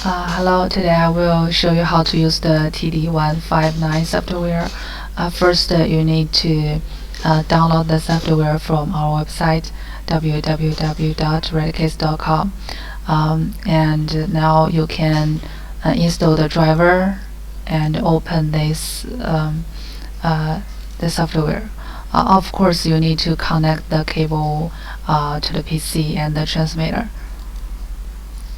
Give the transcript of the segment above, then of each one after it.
Hello, today I will show you how to use the TD159 software. First, you need to download the software from our website www.retekess.com, and now you can install the driver and open this the software. Of course, you need to connect the cable to the PC and the transmitter,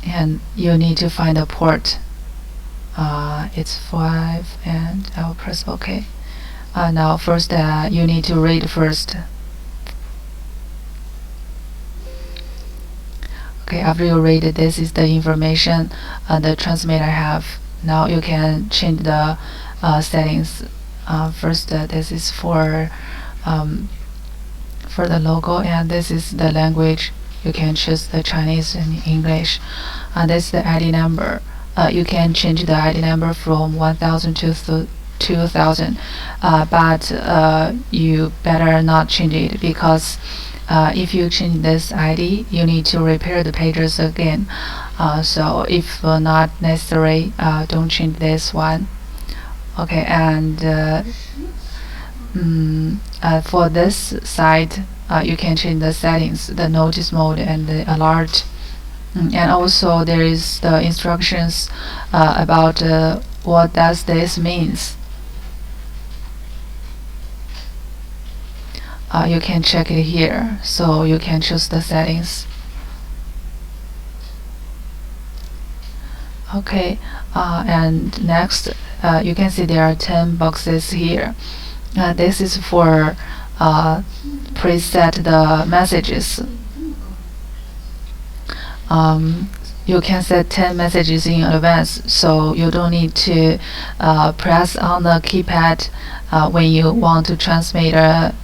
and you need to find a port. It's 5, and I will press OK. Now first you need to read first. Okay, after you read it, this is the information the transmitter have. Now you can change the settings. First, this is for the logo, and this is the language. You can choose the Chinese and English. This is the ID number. You can change the ID number from 1000 to 2000, but you better not change it, because if you change this ID, you need to repair the pages again. So if not necessary, don't change this one. Okay, and for this side, you can change the settings, the notice mode and the alert. And also there is the instructions about what does this means. You can check it here, so you can choose the settings. Okay, and next, you can see there are 10 boxes here. This is for preset the messages. You can set 10 messages in advance, so you don't need to press on the keypad when you want to transmit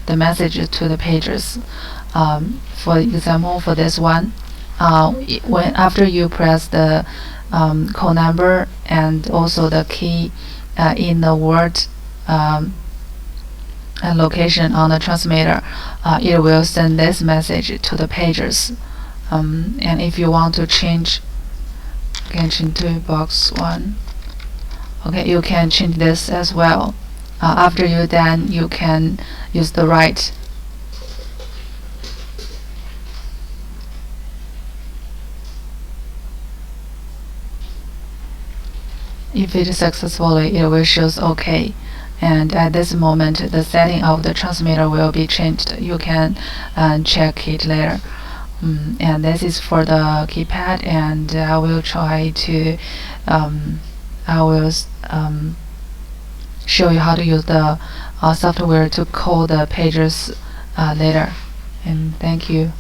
the message to the pages. For example, for this one, after you press the code number and also the key in the word location on the transmitter, it will send this message to the pages. And if you want to change, you can change to box 1. Okay, you can change this as well. After you're done, you can use the right. If it is successfully, it will show OK. And at this moment, the setting of the transmitter will be changed. You can check it later. And this is for the keypad, and I will try to show you how to use the software to code the pages later. And thank you.